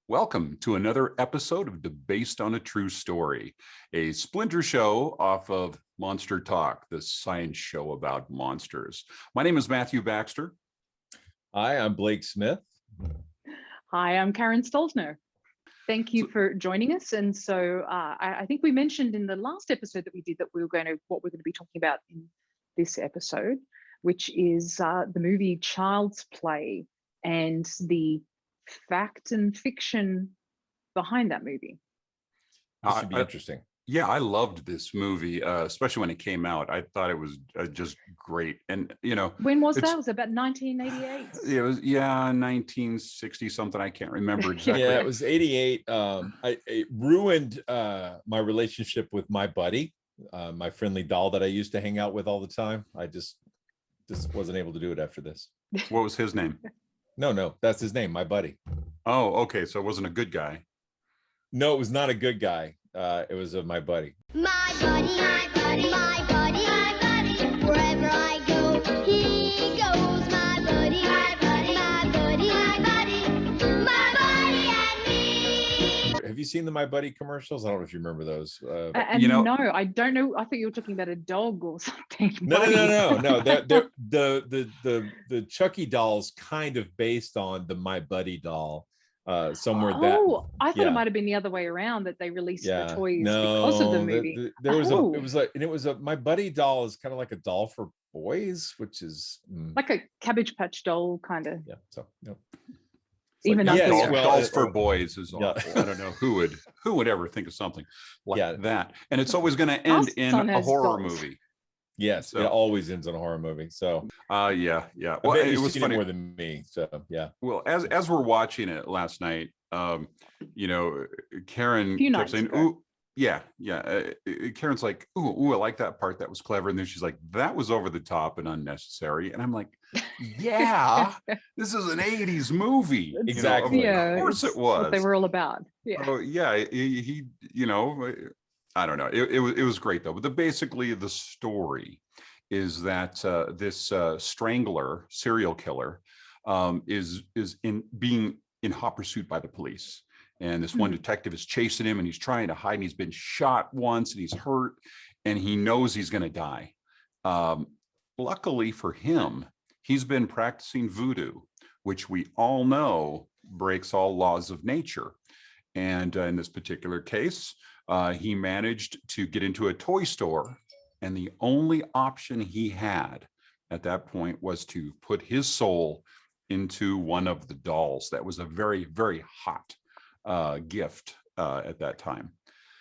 Welcome to another episode of Based on a True Story, a splinter show off of Monster Talk, the science show about monsters. My name is Matthew Baxter. Hi, I'm Blake Smith. Hi, I'm Karen Stolzner. Thank you for joining us. And so I think we mentioned in the last episode that we did that what we're going to be talking about in this episode, which is the movie Child's Play and the fact and fiction behind that movie. This should be interesting. Yeah, I loved this movie, especially when it came out. I thought it was just great. And, when was that? Was it about 1988? It was, 1960 something. I can't remember exactly. Yeah, it was 88. It ruined my relationship with my buddy, my friendly doll that I used to hang out with all the time. I just wasn't able to do it after this. What was his name? No, that's his name, my buddy. Oh, okay. So it wasn't a good guy. No, it was not a good guy. It was my buddy. My buddy, my buddy, my buddy, my buddy. Wherever I go, he goes. My buddy, my buddy, my buddy, my buddy, my buddy and me. Have you seen the My Buddy commercials? I don't know if you remember those. No, I don't know. I thought you were talking about a dog or something. No. The Chucky doll's kind of based on the My Buddy doll. I thought it might have been the other way around, that they released the toys because of the movie. It was a My Buddy doll is kind of like a doll for boys, which is like a Cabbage Patch doll kind of. Yeah. So even dolls for boys is awful. I don't know who would ever think of something like that. And it's always going to end in a horror movie. Yes, so, it always ends in a horror movie. So yeah. Well, it was funny more than me. So yeah. Well, as we're watching it last night, Karen kept saying, "Ooh, yeah." Karen's like, "Ooh, I like that part. That was clever." And then she's like, "That was over the top and unnecessary." And I'm like, "Yeah, this is an '80s movie." Exactly. Of course it was. What they were all about. Yeah. Oh yeah. He I don't know. It was great though. But basically the story is that this strangler, serial killer, is being in hot pursuit by the police. And this one detective is chasing him, and he's trying to hide. And he's been shot once, and he's hurt, and he knows he's going to die. Luckily for him, he's been practicing voodoo, which we all know breaks all laws of nature. And in this particular case, he managed to get into a toy store, and the only option he had at that point was to put his soul into one of the dolls. That was a very, very hot gift at that time.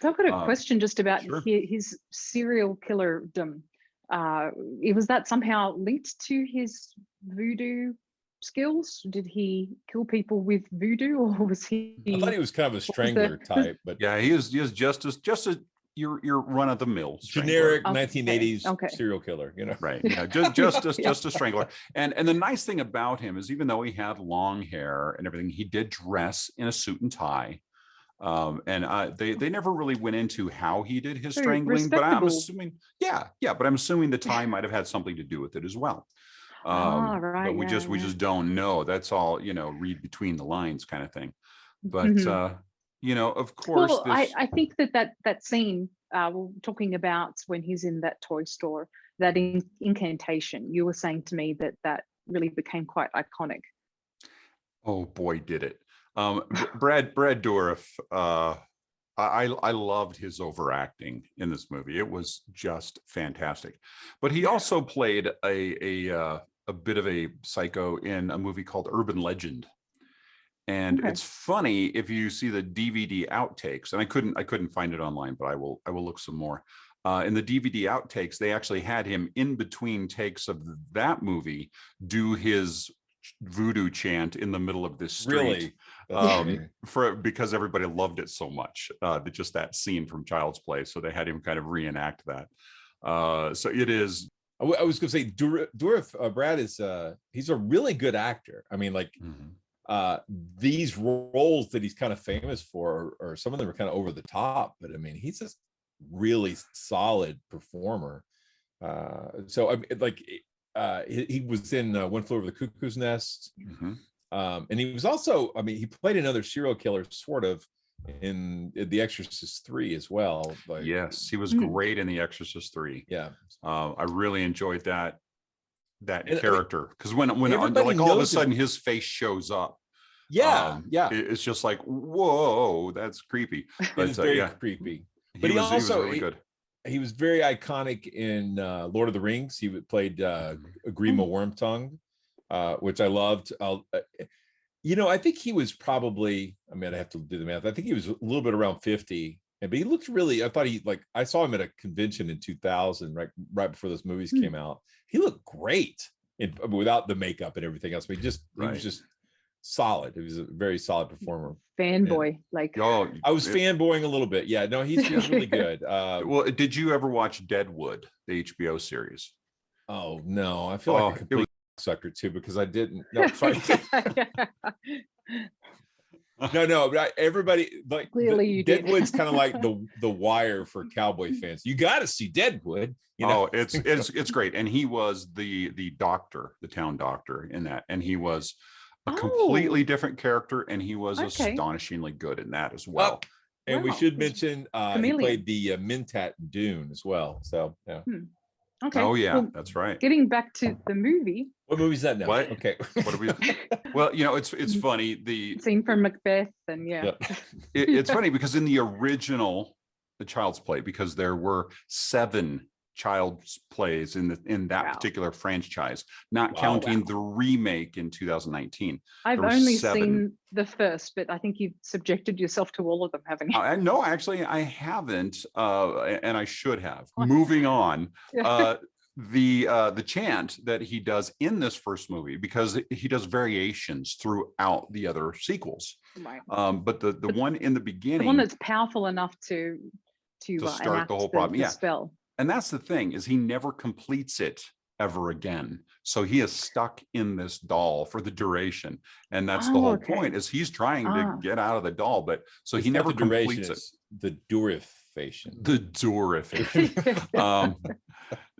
So I've got a question just about sure. his serial killerdom. Was that somehow linked to his voodoo skills? Did he kill people with voodoo, or was he? I thought he was kind of a strangler type, but yeah, he is just a your run of the mill generic 1980s serial killer, right? Yeah, just a strangler. And the nice thing about him is, even though he had long hair and everything, he did dress in a suit and tie. And they never really went into how he did his strangling, but I'm assuming, but I'm assuming the tie might have had something to do with it as well. Right, but we just don't know. That's all, read between the lines kind of thing. But of course, well, I think that scene we're talking about when he's in that toy store, that incantation, you were saying to me that really became quite iconic. Oh boy, did it. Brad Dourif, I loved his overacting in this movie. It was just fantastic. But he also played a bit of a psycho in a movie called Urban Legend. And it's funny if you see the DVD outtakes, and I couldn't find it online, but I will look some more. In the DVD outtakes, they actually had him in between takes of that movie do his voodoo chant in the middle of this street. Really? Because everybody loved it so much, just that scene from Child's Play. So they had him kind of reenact that. So it is. I was going to say, Dourif, Brad is he's a really good actor. I mean, like. These roles that he's kind of famous for, or some of them are kind of over the top, but I mean, he's just really solid performer. So I mean, like he was in One Flew Over the Cuckoo's Nest. And he was also, I mean, he played another serial killer sort of in The Exorcist 3 as well. Like, Yes, he was great in The Exorcist 3. yeah. I really enjoyed that And, character, because when everybody like all of a knows sudden his face shows up. yeah, yeah. It's just like, whoa, that's creepy. But It is very creepy. But he was also really good. He was very iconic in Lord of the Rings. He played Grima Wormtongue, which I loved. I think he was probably, I mean, I have to do the math. I think he was a little bit around 50. But he looked really, I thought I saw him at a convention in 2000, right before those movies came out. He looked great without the makeup and everything else. But he was just solid. He was a very solid performer. Fanboy, like. Oh, I was fanboying a a little bit. Yeah, no, he's really good. Well, did you ever watch Deadwood, the HBO series? Oh no, I feel like a complete sucker too, because I didn't. No, sorry. No, but everybody, like, Clearly you did. Deadwood's kind of like the Wire for cowboy fans. You got to see Deadwood. Oh, it's great. And he was the doctor, the town doctor in that, and he was a completely different character, and he was astonishingly good in that as well. And we should mention he played the Mentat in Dune as well. So yeah. Okay. Oh yeah, well, that's right. Getting back to the movie. What movie is that now? What? Okay. What are we? Well, it's funny. The scene from Macbeth, and it's funny because in the original, the Child's Play, because there were 7 Child's Plays in that particular franchise, not counting the remake in 2019. I've only seen the first, but I think you've subjected yourself to all of them, haven't you? No, actually, I haven't, and I should have. Moving on. The chant that he does in this first movie, because he does variations throughout the other sequels. Right. But the one in the beginning, the one that's powerful enough to start the whole problem. The spell. And that's the thing, is he never completes it ever again. So he is stuck in this doll for the duration. And that's the whole point, is he's trying to get out of the doll, but so he never completes it. The duration. The duration.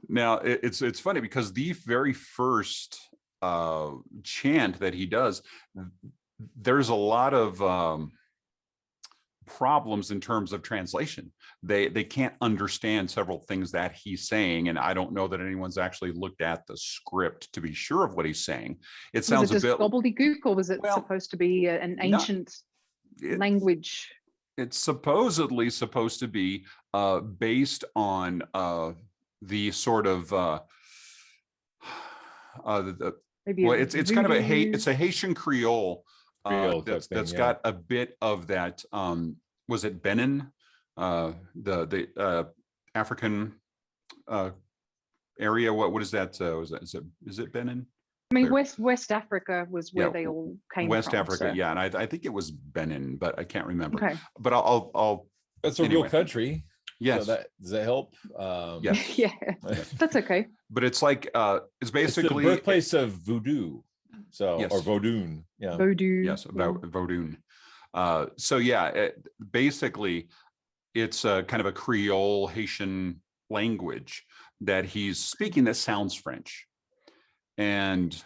Now it's funny because the very first chant that he does, there's a lot of problems in terms of translation. They can't understand several things that he's saying, and I don't know that anyone's actually looked at the script to be sure of what he's saying. It sounds a bit gobbledygook, or was it supposed to be an ancient language? It's supposedly supposed to be based on the sort of it's kind of it's a Haitian Creole. That's got a bit of that. Was it Benin? The African area. What is that? Is it Benin? I mean, West Africa was where they all came West from. Africa, yeah, and I think it was Benin, but I can't remember. Okay. But I'll. That's a real country. Yes. So does that help? Yes. Yeah, that's okay. But it's like it's basically the birthplace of voodoo. So or Vodun. Yeah. Vodou. Yes, about Vodun. So yeah, basically it's kind of a Creole Haitian language that he's speaking that sounds French. And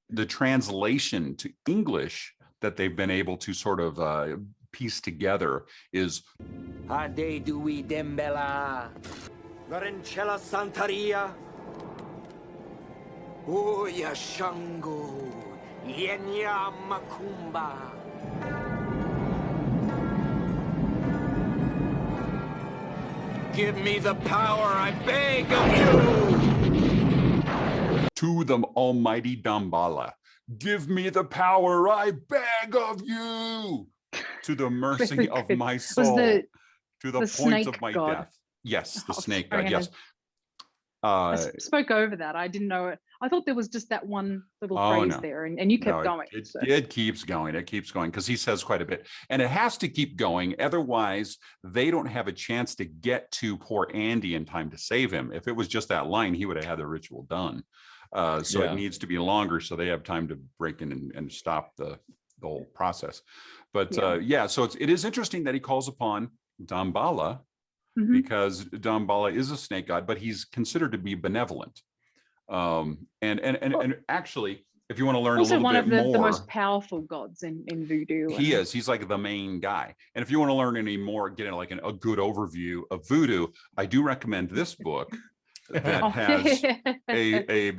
the translation to English that they've been able to sort of piece together is Ade Dui Dembella Garencella Santaria Oya Shango Yenya Makumba. Give me the power, I beg of you! To the almighty Damballa. Give me the power, I beg of you! To the mercy of my soul. To the point of my death. Yes, the snake god, yes. I spoke over that. I didn't know it. I thought there was just that one little phrase there, and you kept going. It keeps going. It keeps going because he says quite a bit, and it has to keep going. Otherwise, they don't have a chance to get to poor Andy in time to save him. If it was just that line, he would have had the ritual done. So it needs to be longer, so they have time to break in and stop the whole process. But so it is interesting that he calls upon Damballa. Mm-hmm. Because Damballa is a snake god, but he's considered to be benevolent. And actually, if you want to learn a Also little one bit of the more, most powerful gods in voodoo. he is. He's like the main guy. And if you want to learn any more, get like a good overview of voodoo, I do recommend this book that has a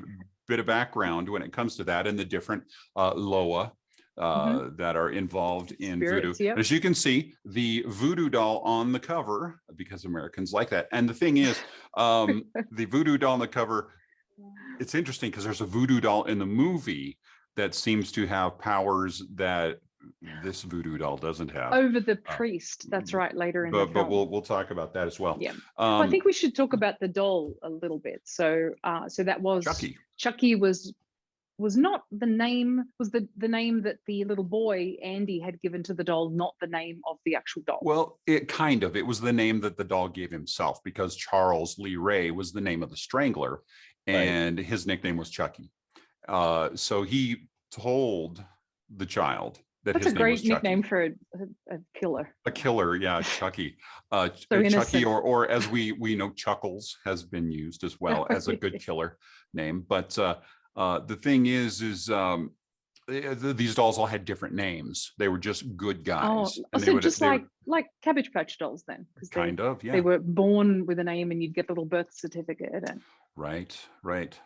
bit of background when it comes to that and the different Loa that are involved in Spirits, voodoo. yep. And as you can see, the voodoo doll on the cover, because Americans like that. And the thing is, the voodoo doll on the cover, it's interesting because there's a voodoo doll in the movie that seems to have powers that this voodoo doll doesn't have. Over the priest, that's right, later in the film. But we'll talk about that as well. Yeah. Well, I think we should talk about the doll a little bit. So that was Chucky. Chucky was not the name, was the name that the little boy Andy had given to the doll, not the name of the actual doll. Well, it was the name that the doll gave himself, because Charles Lee Ray was the name of the Strangler, and his nickname was Chucky. So he told the child that That's his a name was great Chucky. nickname for a killer. A killer, yeah, Chucky. Chucky, innocent. or as we know, Chuckles has been used as well as a good killer name. But the thing is these dolls all had different names. They were just good guys. Oh, so just like Cabbage Patch dolls then? Kind of, yeah. They were born with a name and you'd get a little birth certificate. And Right.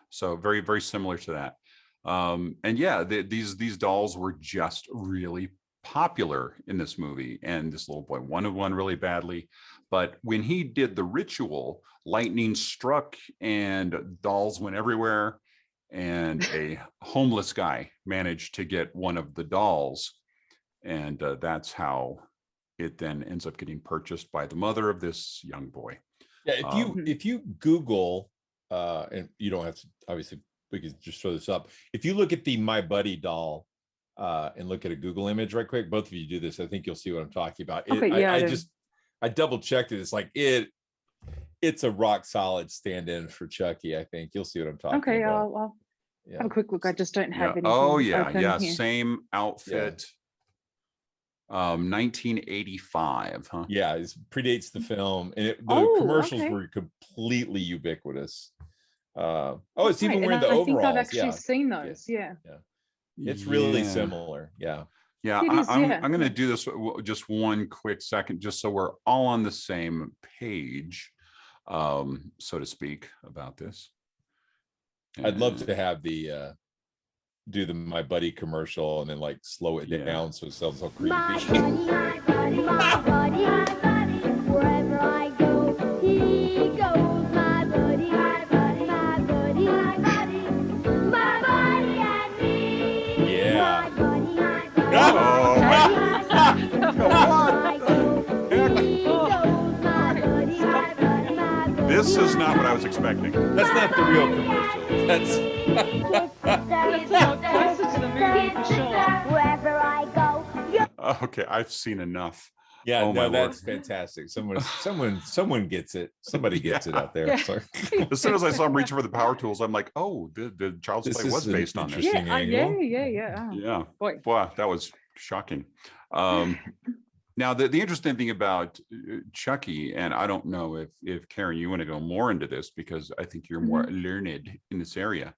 So very, very similar to that. And yeah, these dolls were just really popular in this movie. And this little boy wanted one really badly. But when he did the ritual, lightning struck and dolls went everywhere. And a homeless guy managed to get one of the dolls. And that's how it then ends up getting purchased by the mother of this young boy. Yeah, if you Google, and you don't have to, obviously we could just throw this up. If you look at the My Buddy doll and look at a Google image right quick, both of you do this, I think you'll see what I'm talking about. I double checked it. It's like it's a rock solid stand-in for Chucky. I think you'll see what I'm talking about. okay, I'll have a quick look. I just don't have anything. Oh yeah, open yeah, here. same outfit. 1985, huh? Yeah, it predates the film, and the commercials okay. were completely ubiquitous. It's even Right, wearing and the I overalls. think I've actually seen those. Yeah. It's really similar. Yeah. Yeah, It is, I'm yeah. going to do this just one quick second, just so we're all on the same page, so to speak, about this. I'd love to have the do the My Buddy commercial and then like slow it down so it sounds so creepy. My buddy, my buddy, my buddy. Wherever I go, he goes. My buddy, my buddy, my buddy, my buddy. My buddy and me. Yeah. My buddy, my buddy. Oh, this is not what I was expecting. That's not the real commercial. That's Closer to the movie for sure. Wherever I go. Okay, I've seen enough. yeah, Oh, my no, that's Lord. fantastic. Someone gets it. Somebody gets it out there. Yeah. So, As soon as I saw him reaching for the power tools, I'm like, oh, the Child's This Play was is an based on this. interesting Yeah, angle. yeah. Oh, Yeah. boy. Wow, that was shocking. Now, the interesting thing about Chucky, and I don't know if Karen, you want to go more into this because I think you're more learned in this area,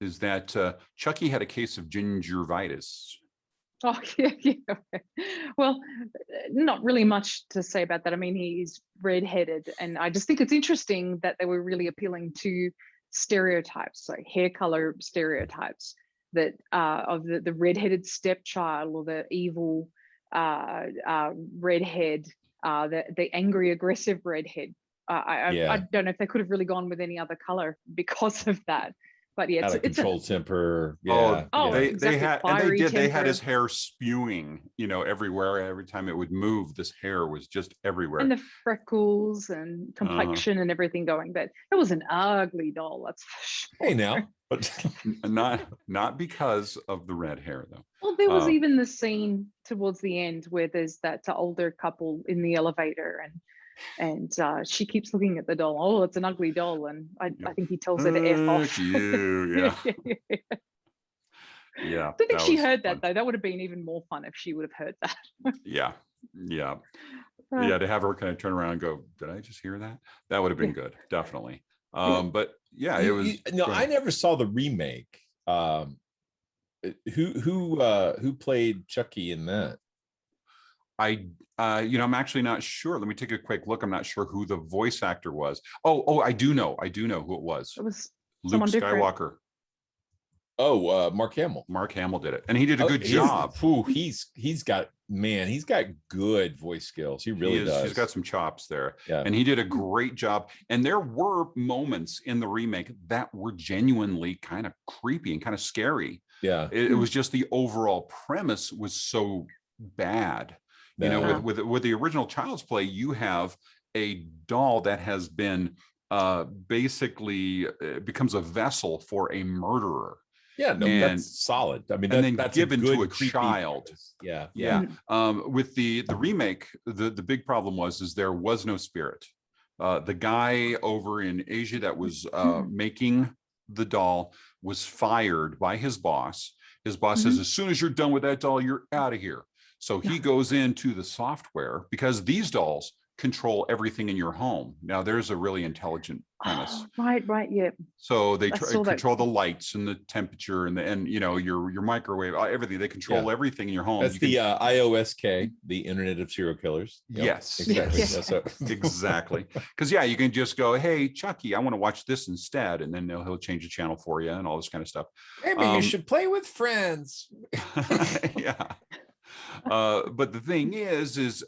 is that Chucky had a case of gingivitis. Oh, yeah. Well, not really much to say about that. I mean, he's redheaded, and I just think it's interesting that they were really appealing to stereotypes, so hair color stereotypes that of the redheaded stepchild or the evil redhead, the angry, aggressive redhead. I don't know if they could have really gone with any other color because of that. But yeah, Out of it's control temper. Oh, Oh, they exactly. had, and Fiery they had temper. his hair spewing, everywhere. Every time it would move, this hair was just everywhere. and the freckles and complexion and everything going. But it was an ugly doll, that's for sure. Hey now, but Not because of the red hair, though. Well, there was even the scene towards the end where there's that older couple in the elevator, and she keeps looking at the doll. Oh, it's an ugly doll, and I think he tells her to F off. Fuck you, yeah. Yeah. I don't think she was heard fun. that though. That would have been even more fun if she would have heard that. Yeah. To have her kind of turn around and go, did I just hear that? That would have been good, definitely. But yeah, it was. no, I never saw the remake. Who played Chucky in that? I'm actually not sure. Let me take a quick look. I'm not sure who the voice actor was. Oh, I do know who it was. It was Luke someone different. Skywalker. Oh, Mark Hamill. Mark Hamill did it, and he did a good job. He's got good voice skills. He really does. He's got some chops there. Yeah. And he did a great job. And there were moments in the remake that were genuinely kind of creepy and kind of scary. Yeah. It was just the overall premise was so bad. You know, with the original Child's Play, you have a doll that has been basically becomes a vessel for a murderer. Yeah, no, that's solid. I mean, that's given to a creepy child. premise. Yeah. With the remake, the big problem is there was no spirit. The guy over in Asia that was making the doll was fired by his boss. His boss says, as soon as you're done with that doll, you're out of here. So he goes into the software because these dolls control everything in your home. Now there's a really intelligent premise. Right, yeah. So they control the lights and the temperature and your microwave, everything. They control everything in your home. That's the IOSK, the Internet of Serial Killers. Yep. Yes, exactly. Yes. Exactly. Because you can just go, hey Chucky, I want to watch this instead, and then he'll change the channel for you and all this kind of stuff. Maybe you should play with friends. Yeah. But the thing is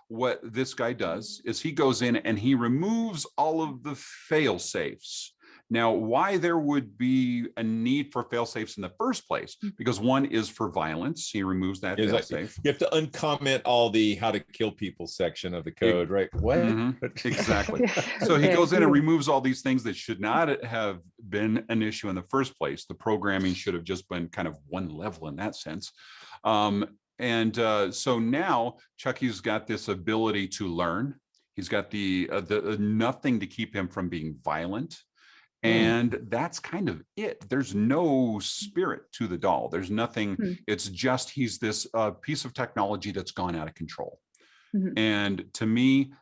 what this guy does is he goes in and he removes all of the fail safes. Now, why there would be a need for fail safes in the first place? Because one is for violence. He removes that fail safe. You have to uncomment all the how to kill people section of the code, right? What? Exactly. So he goes in and removes all these things that should not have been an issue in the first place. The programming should have just been kind of one level in that sense. So now Chucky's got this ability to learn. He's got the nothing to keep him from being violent. And that's kind of it. There's no spirit to the doll. There's nothing. It's just he's this piece of technology that's gone out of control. And to me,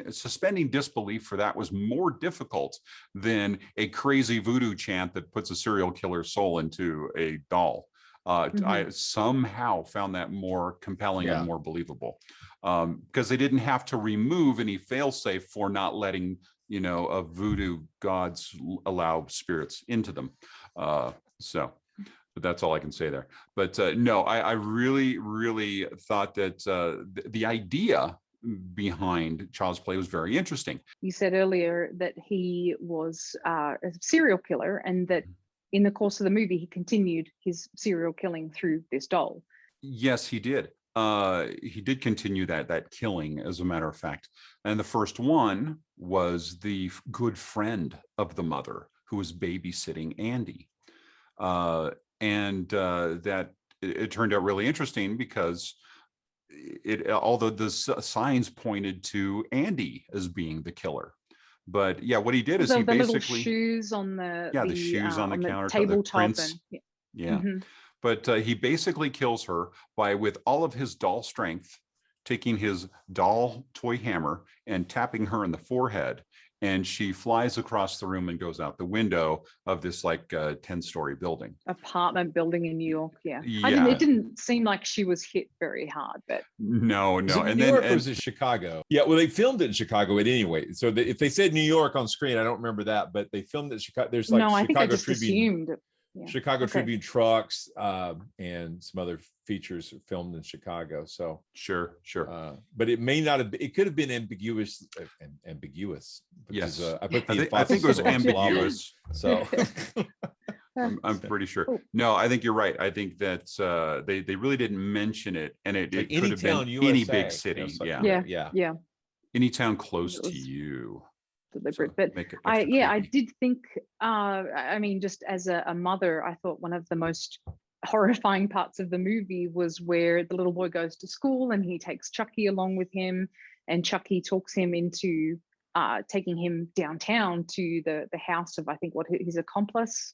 suspending disbelief for that was more difficult than a crazy voodoo chant that puts a serial killer soul into a doll. I somehow found that more compelling and more believable because they didn't have to remove any failsafe for not letting voodoo gods allow spirits into them. But that's all I can say there. But no, I really thought that the idea behind Child's Play was very interesting. You said earlier that he was a serial killer and that in the course of the movie, he continued his serial killing through this doll. Yes, he did. He did continue that killing, as a matter of fact. And the first one was the good friend of the mother who was babysitting Andy. That it turned out really interesting because although the signs pointed to Andy as being the killer. But yeah, what he did is he basically little shoes on the shoes on the counter tabletop. But he basically kills her by, with all of his doll strength, taking his doll toy hammer and tapping her in the forehead, and she flies across the room and goes out the window of this 10-story building, apartment building in New York. It didn't seem like she was hit very hard, but no. And New York was in Chicago. Yeah, well, they filmed it in Chicago anyway. So if they said New York on screen, I don't remember that, but they filmed it in Chicago. There's I think I just assumed. Chicago Tribune trucks and some other features filmed in Chicago. So sure. But it may not have. It could have been ambiguous. Yes, I think it was ambiguous. So I'm pretty sure. No, I think you're right. I think that they really didn't mention it, and it could have been USA, any big city. Yeah. Any town close to you. Deliberate, but I did think just as a mother, I thought one of the most horrifying parts of the movie was where the little boy goes to school and he takes Chucky along with him, and Chucky talks him into taking him downtown to the house of, I think, his accomplice,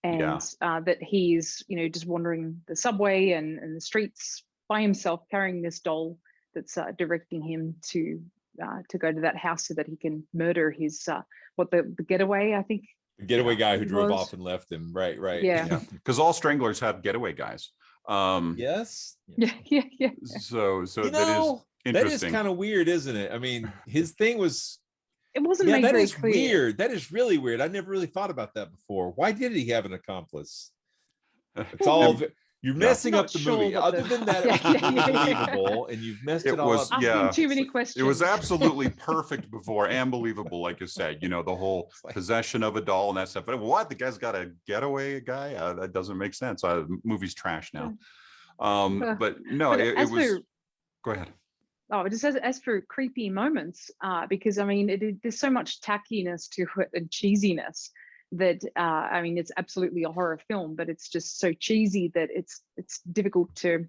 and that he's just wandering the subway and the streets by himself carrying this doll that's directing him to go to that house so that he can murder his the getaway, I think The getaway guy who He drove was. off and left him. Right. Yeah. Because all stranglers have getaway guys. Yes. Yeah. So You that is know, that is interesting. kind of weird, isn't it? I mean, his thing was, It wasn't yeah, made that very is clear. weird. That is really weird. I never really thought about that before. Why did he have an accomplice? It's all you're messing Not up the sure movie. what Other the- than that, Yeah, it was yeah. unbelievable, and you've messed it, It all was- up. yeah. Asking too many questions. It was absolutely perfect before and believable, like you said, you know, the whole possession of a doll and that stuff. But what, the guy's got a getaway guy? That doesn't make sense. Movie's trash now. But no, But it as was. for- Go ahead. Oh, just as for creepy moments, because I mean, there's so much tackiness to it and cheesiness that I mean, it's absolutely a horror film, but it's just so cheesy that it's difficult to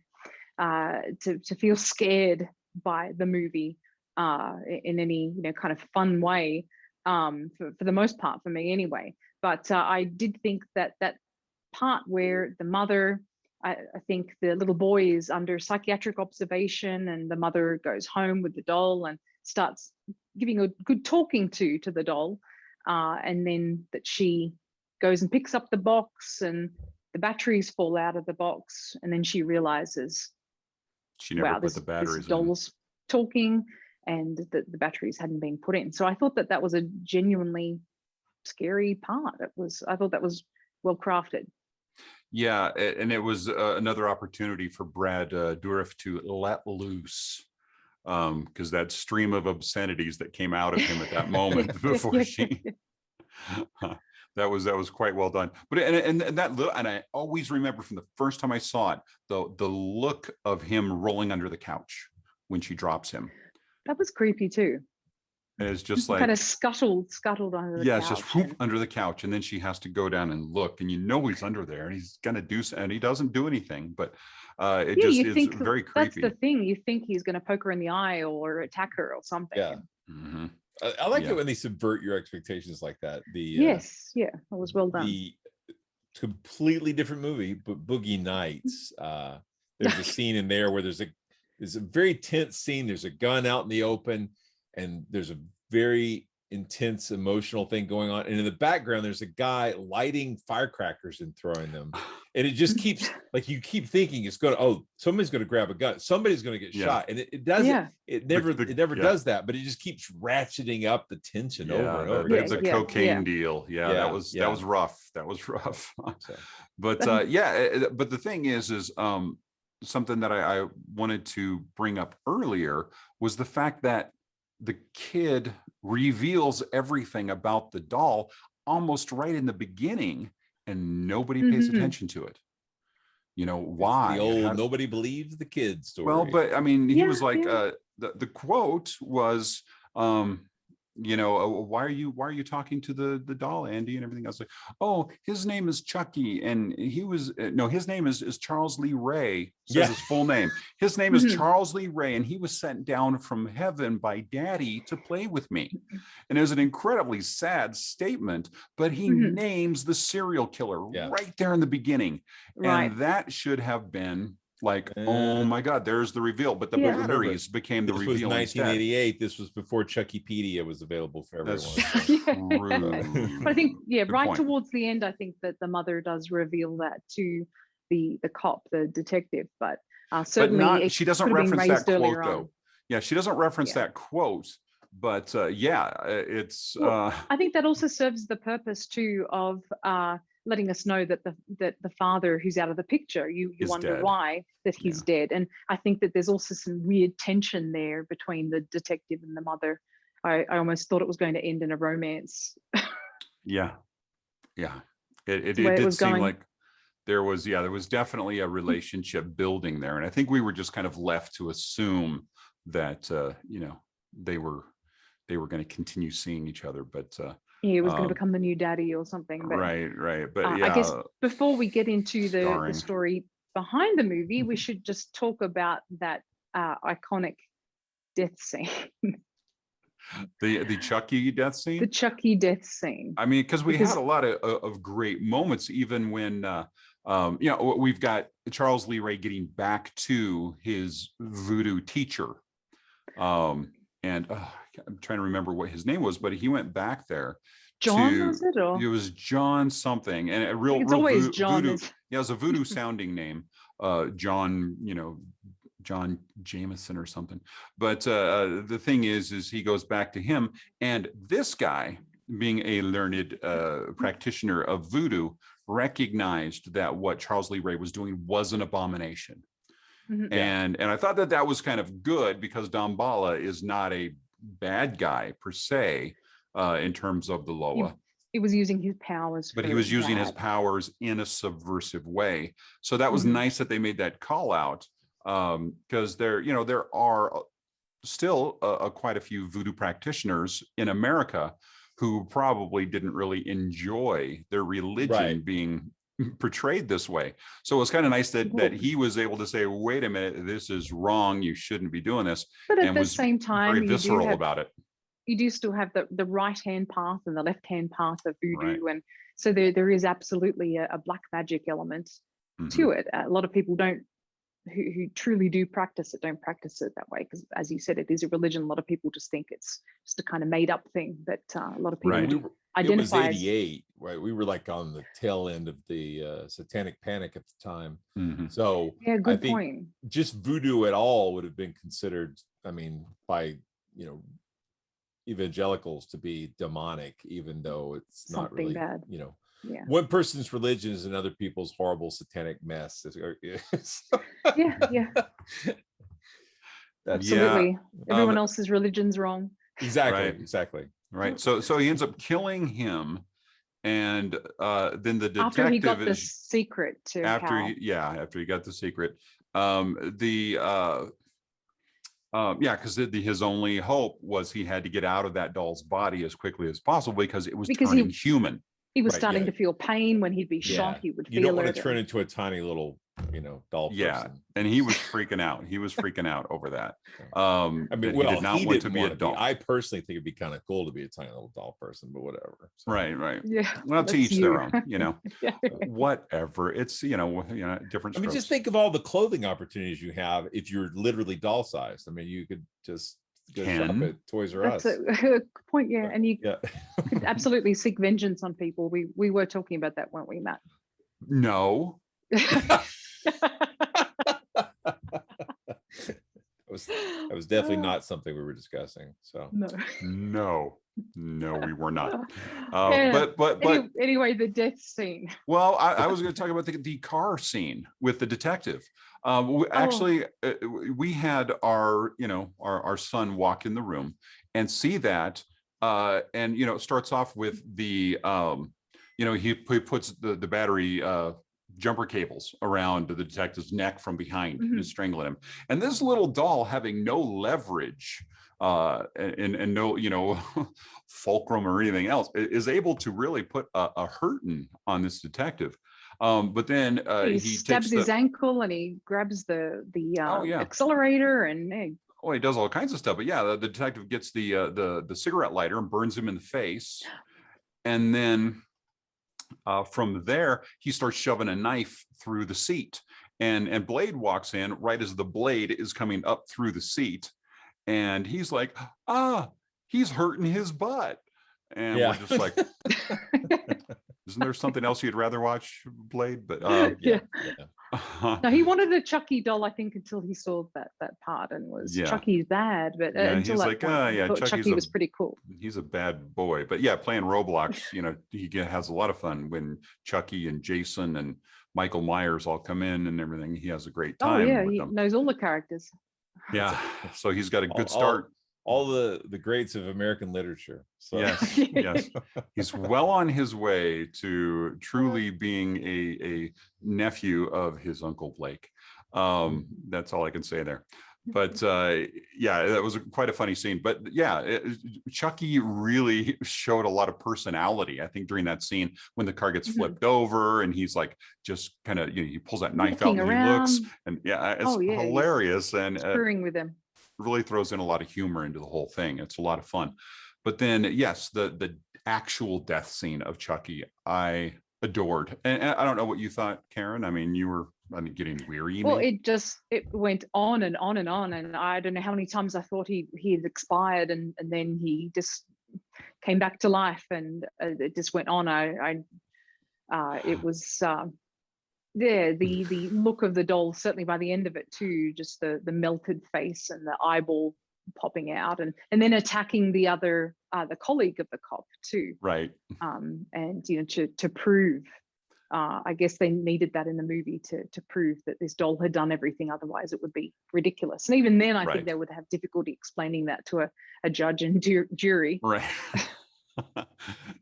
feel scared by the movie in any kind of fun way, for the most part, for me anyway. But I did think that part where the mother, I think the little boy is under psychiatric observation, and the mother goes home with the doll and starts giving a good talking to the doll, and then that she goes and picks up the box and the batteries fall out of the box, and then she realizes, She never wow, put this the batteries in. doll's talking, and the batteries hadn't been put in. So I thought that was a genuinely scary part. I thought that was well crafted. Yeah, and it was another opportunity for Brad Dourif to let loose, because that stream of obscenities that came out of him at that moment before she. That was quite well done. But and that little, and I always remember from the first time I saw it, the look of him rolling under the couch when she drops him. That was creepy too. And it's just like kind of scuttled under the yeah, couch. it's just whoop, under the couch, and then she has to go down and look, and you know he's under there, and he's gonna do, and he doesn't do anything, but it just is very creepy. That's the thing. You think he's going to poke her in the eye or attack her or something. Yeah. Mm-hmm. I like it when they subvert your expectations like that. Yes, yeah, that was well done. The completely different movie, but Boogie Nights. There's a scene in there where there's a very tense scene. There's a gun out in the open, and there's a very intense emotional thing going on, and in the background there's a guy lighting firecrackers and throwing them, and it just keeps like, you keep thinking it's going to, oh, somebody's going to grab a gun, somebody's going to get shot, and it doesn't. Yeah. It never does that, but it just keeps ratting up the tension over and over. The cocaine deal. That was rough. That was rough. But but the thing is something that I wanted to bring up earlier was the fact that the kid reveals everything about the doll almost right in the beginning, and nobody pays attention to it. You know why? The old nobody believes the kid story. Well, but I mean, he was like, the quote was, why are you talking to the doll, Andy, and everything else? Like, oh, his name is Chucky, and he was his name is Charles Lee Ray. Says his full name. His name is Charles Lee Ray, and he was sent down from heaven by Daddy to play with me. And it was an incredibly sad statement, but he names the serial killer right there in the beginning, and that should have been like, oh my God, there's the reveal. But the batteries became the reveal. This was 1988. This was before Chuckypedia was available for everyone. True. But I think, Good right point. towards the end, I think that the mother does reveal that to the cop, the detective. But certainly, she doesn't reference that quote though. On. Yeah, she doesn't reference that quote. But it's. I think that also serves the purpose too of letting us know that the father who's out of the picture, you wonder dead. why that he's dead. And I think that there's also some weird tension there between the detective and the mother. I almost thought it was going to end in a romance. Yeah. It did seem going. like there was definitely a relationship building there, and I think we were just kind of left to assume that they were going to continue seeing each other, but he was going to become the new daddy or something. But, right. But I guess before we get into the story behind the movie, we should just talk about that iconic death scene. The Chucky death scene. The Chucky death scene. I mean, because we had a lot of great moments, even when we've got Charles Lee Ray getting back to his voodoo teacher, and I'm trying to remember what his name was, but he went back there John, was it? Or it was John something, and a real it's real always John. voodoo. Yeah, it was a voodoo sounding name. John, John Jameson or something. But the thing is he goes back to him, and this guy, being a learned practitioner of voodoo, recognized that what Charles Lee Ray was doing was an abomination. Mhm. And I thought that was kind of good, because Damballa is not a bad guy per se in terms of the Loa. He was using his powers, But he was using his powers in a subversive way. So that was nice that they made that call out, because there are still quite a few voodoo practitioners in America who probably didn't really enjoy their religion being portrayed this way. So it was kind of nice that he was able to say, wait a minute, this is wrong, you shouldn't be doing this. But at and the was same time, very visceral about it. You do still have the right hand path and the left hand path of voodoo, and so there is absolutely a black magic element to it. A lot of people who truly do practice it don't practice it that way, because, as you said, it is a religion. A lot of people just think it's just a kind of made up thing, but a lot of people identify. It was 88, right? We were like on the tail end of the satanic panic at the time. So yeah, good point. Just voodoo at all would have been considered, I mean, by evangelicals to be demonic, even though it's not Something really bad. Yeah. One person's religion is another people's horrible satanic mess. Yeah. Absolutely. Everyone else's religion's wrong. Exactly. Right. So he ends up killing him, and then the detective, after he got the secret to after he got the secret. Because his only hope was he had to get out of that doll's body as quickly as possible, because it was turning human. He was starting to feel pain when he'd be shot. He would feel it. You don't want to turn into a tiny little, doll person. And he was freaking out. He was freaking out over that. I mean, he did not want to be a doll. I personally think it'd be kind of cool to be a tiny little doll person, but whatever. So. Right. Yeah. Well, to each their own. Whatever. It's different. I mean, just think of all the clothing opportunities you have if you're literally doll sized. I mean, you could just go shop at Toys R Us. That's a good point. Yeah, and you could absolutely seek vengeance on people. We were talking about that, weren't we, Matt? No. That was definitely not something we were discussing. So no, we were not. But anyway, the death scene. Well, I was going to talk about the car scene with the detective. We had our son walk in the room and see that, and it starts off with the he puts the battery jumper cables around the detective's neck from behind, just strangling him, and this little doll, having no leverage and no fulcrum or anything else, is able to really put a hurting on this detective. But then he stabs his ankle, and he grabs the accelerator, and he does all kinds of stuff. But the detective gets the cigarette lighter and burns him in the face, and then from there he starts shoving a knife through the seat, and Blade walks in right as the blade is coming up through the seat, and he's like, he's hurting his butt, and we're just like, isn't there something else you'd rather watch, Blade? But no, he wanted a Chucky doll, I think, until he saw that part, and was Chucky's bad. But until that point, Chucky was pretty cool. He's a bad boy. But playing Roblox, he has a lot of fun when Chucky and Jason and Michael Myers all come in and everything. He has a great time. He knows all the characters. Yeah, so he's got a good start. All the greats of American literature. So. Yes. He's well on his way to truly being a nephew of his Uncle Blake. That's all I can say there. But that was quite a funny scene. But Chucky really showed a lot of personality, I think, during that scene when the car gets flipped over, and he's like just kind of he pulls that knife out and he looks, and it's hilarious, and screwing with him. Really throws in a lot of humor into the whole thing. It's a lot of fun. But then the actual death scene of Chucky I adored, and I don't know what you thought, Karen. I mean, you were getting weary. Well, it went on and on and on, and I don't know how many times I thought he had expired, and then he just came back to life, and it just went on. It was the look of the doll, certainly by the end of it too, just the melted face and the eyeball popping out, and then attacking the other the colleague of the cop too. Right. And to prove, I guess they needed that in the movie to prove that this doll had done everything, otherwise it would be ridiculous. And even then, I think they would have difficulty explaining that to a judge and jury. Right.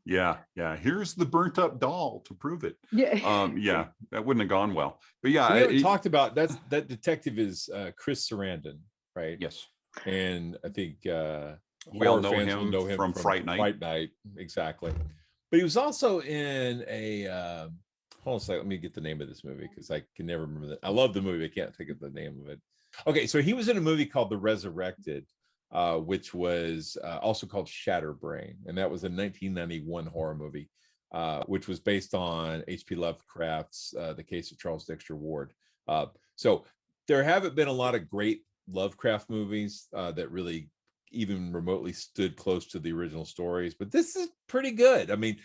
Yeah. Here's the burnt up doll to prove it. Yeah. Yeah, that wouldn't have gone well. But yeah, we haven't talked about that detective is Chris Sarandon, right? Yes. And I think we all horror fans will know him from Fright Night. Fright Night, exactly. But he was also in a hold on a second, let me get the name of this movie because I can never remember that. I love the movie, I can't think of the name of it. Okay, so he was in a movie called The Resurrected, which was also called Shatterbrain, and that was a 1991 horror movie, which was based on H.P. Lovecraft's The Case of Charles Dexter Ward. So there haven't been a lot of great Lovecraft movies that really even remotely stood close to the original stories, but this is pretty good. I mean,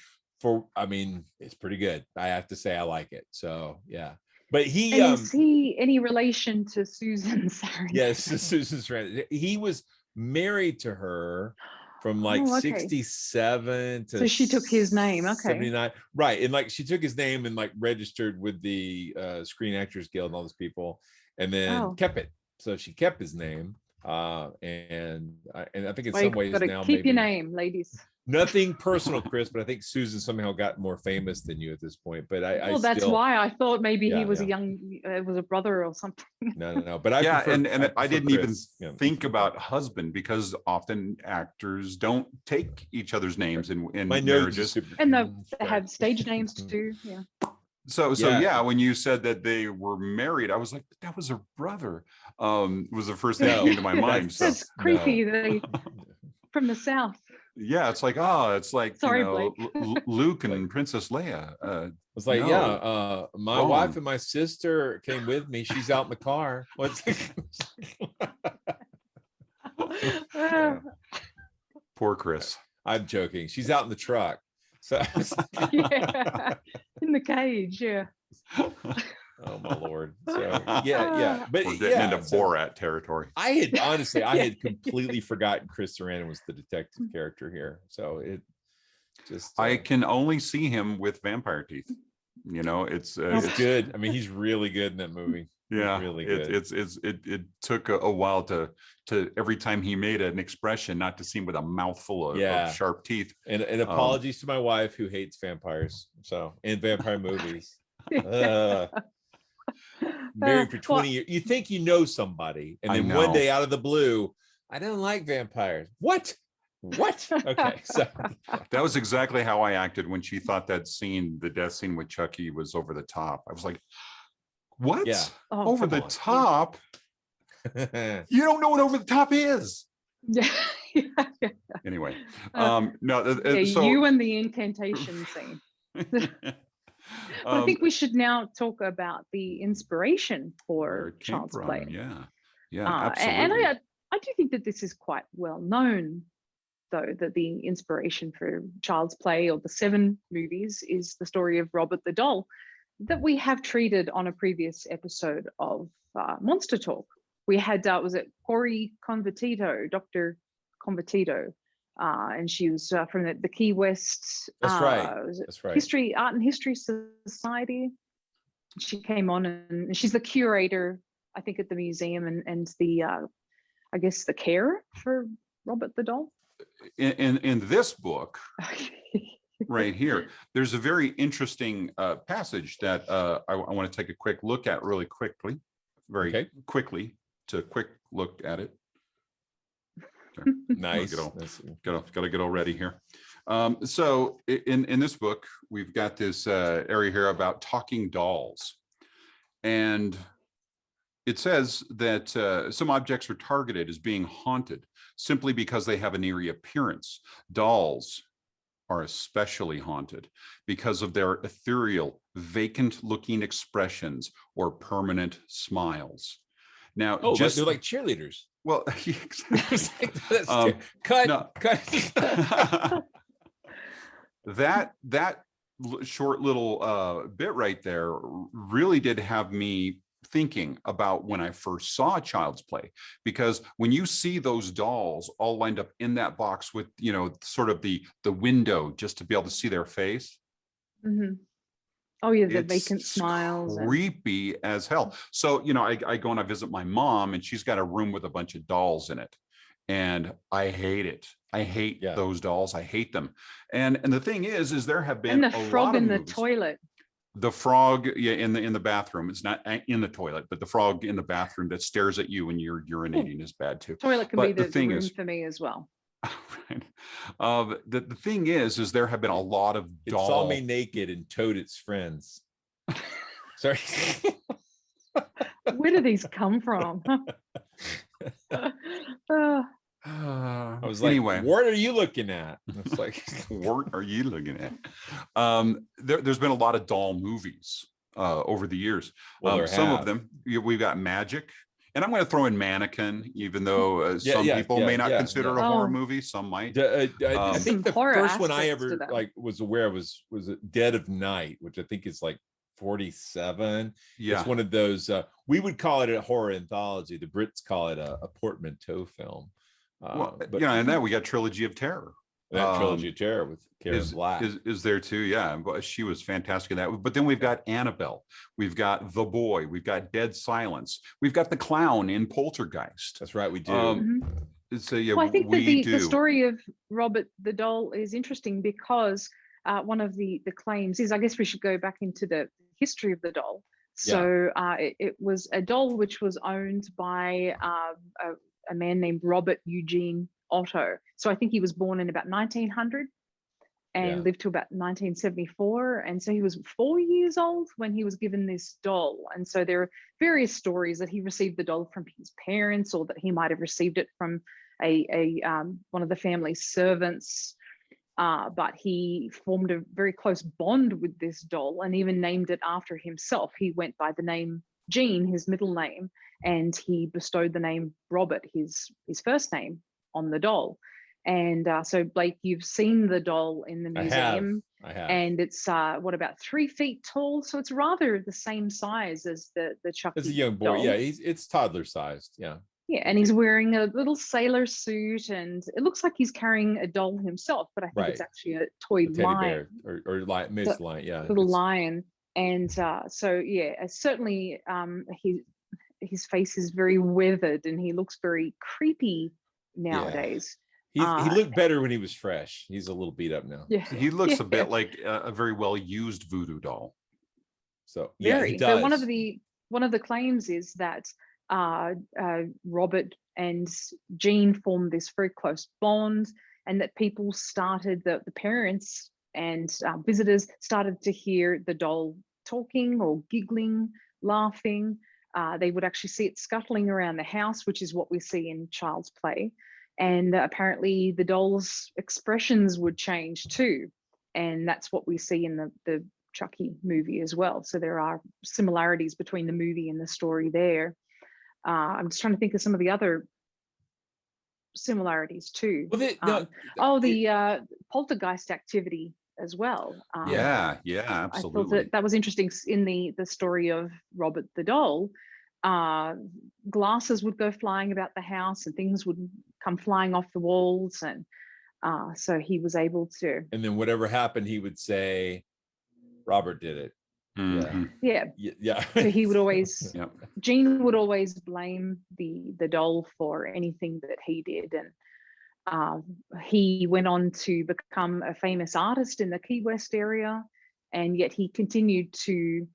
it's pretty good. I have to say I like it. So yeah. But he is he any relation to Susan Sarandon? Yes, Susan Sarandon. He was married to her from like 67 to so she took his name. Okay. 79. Right. And like she took his name and like registered with the Screen Actors Guild and all those people, and then kept it. So she kept his name. And I think in some ways now keep your name, ladies. Nothing personal, Chris, but I think Susan somehow got more famous than you at this point. But that's why I thought maybe he was was a brother or something. No. But I I didn't even think about husband, because often actors don't take each other's names in marriages, and they have stage names too. Yeah. So when you said that they were married, I was like, that was her brother. Was the first thing that came to my mind. That's creepy. They from the South. Yeah, it's like Sorry, Luke and Princess Leia. It's like, my wife and my sister came with me. She's out in the car. Poor Chris. I'm joking. She's out in the truck. So yeah, in the cage. Yeah. Oh my Lord. So yeah. But we're getting into Borat territory. I had completely forgotten Chris Sarandon was the detective character here. So it just I can only see him with vampire teeth. It's good. I mean, he's really good in that movie. Yeah, he's really good. It took a while to every time he made an expression not to seem with a mouthful of sharp teeth. And apologies to my wife who hates vampires. So in vampire movies. Married for 20 years. You think you know somebody, and then one day out of the blue, I don't like vampires. What? Okay, so that was exactly how I acted when she thought that scene, the death scene with Chucky, was over the top. I was like, what? Yeah. Over the top? You don't know what over the top is. Yeah. Anyway, so you and the incantation scene. I think we should now talk about the inspiration for Child's Play. Yeah, absolutely. And I do think that this is quite well known, though, that the inspiration for Child's Play, or the 7 movies, is the story of Robert the Doll that we have treated on a previous episode of Monster Talk. We had, was it Corey Convertito, Dr. Convertito, and she was from the Key West. That's right. Art and History Society. She came on, and she's the curator, I think, at the museum, and the, I guess, the carer for Robert the Doll. In this book, right here, there's a very interesting passage that I want to take a quick look at really quickly, quickly, to quick look at it. Nice. Gotta get all ready here. So in this book, we've got this area here about talking dolls, and it says that some objects are targeted as being haunted simply because they have an eerie appearance. Dolls are especially haunted because of their ethereal, vacant-looking expressions or permanent smiles. Now, they're like cheerleaders. Well, cut. that short little bit right there really did have me thinking about when I first saw Child's Play, because when you see those dolls all lined up in that box with, you know, sort of the window just to be able to see their face. Mm-hmm. Oh yeah, the It's vacant smiles. creepy as hell. So, you know, I go and I visit my mom, and she's got a room with a bunch of dolls in it. And I hate it. I hate those dolls. I hate them. And the thing is there have been And the frog in the toilet. The frog, in the bathroom. It's not in the toilet, but the frog in the bathroom that stares at you when you're urinating is bad too. Toilet can But be the thing room is, for me as well. right. The thing is there have been a lot of It saw me naked and towed its friends. Sorry. Where do these come from? I was like, anyway, what are you looking at? It's like, what are you looking at? There's been a lot of doll movies over the years. Well, some of them, we've got Magic, and I'm going to throw in Mannequin, even though some people may not consider it a horror movie. Some might. I think the horror first one I aspects to ever that. like was aware of was Dead of Night, which I think is like 47. Yeah, it's one of those. We would call it a horror anthology. The Brits call it a portmanteau film. well, But and then we got Trilogy of Terror. that Trilogy of Terror with Karen Black is there too. Yeah, but she was fantastic in that. But then we've got Annabelle, we've got The Boy, we've got Dead Silence, we've got the clown in Poltergeist. That's right, we do. So yeah, Well, I think that we the story of Robert the doll is interesting because one of the claims is, I guess we should go back into the history of the doll. So it was a doll which was owned by a man named Robert Eugene Otto. So I think he was born in about 1900 and lived to about 1974. And so he was 4 years old when he was given this doll. And so there are various stories that he received the doll from his parents, or that he might have received it from one of the family servants. But he formed a very close bond with this doll and even named it after himself. He went by the name Gene, his middle name, and he bestowed the name Robert, his first name, on the doll. And so Blake, you've seen the doll in the museum. I have. And it's about 3 feet tall, so it's rather the same size as the Chucky As a young boy, doll. it's toddler sized. Yeah, and he's wearing a little sailor suit, and it looks like he's carrying a doll himself, but I think it's actually a toy teddy lion, bear or Miss Lion, little lion. And certainly his face is very weathered, and he looks very creepy nowadays. He looked better when he was fresh. He's a little beat up now. Yeah, he looks a bit like a very well used voodoo doll. So very. he does. So one of the claims is that Robert and Jean formed this very close bond, and that people started, the parents and visitors started to hear the doll talking or giggling, laughing. They would actually see it scuttling around the house, which is what we see in Child's Play. And apparently the doll's expressions would change too. And that's what we see in the Chucky movie as well. So there are similarities between the movie and the story there. I'm just trying to think of some of the other similarities too. Well, the poltergeist activity as well. Yeah, absolutely. I thought that was interesting in the story of Robert the doll. Glasses would go flying about the house, and things would come flying off the walls, and so he was able to. And then whatever happened, he would say, "Robert did it." Mm-hmm. Yeah. So he would always, Gene would always blame the doll for anything that he did, and he went on to become a famous artist in the Key West area, and yet he continued to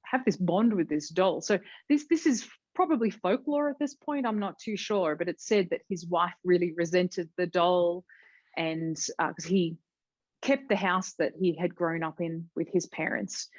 have this bond with this doll. So this is probably folklore at this point. I'm not too sure, but it's said that his wife really resented the doll, and because he kept the house that he had grown up in with his parents.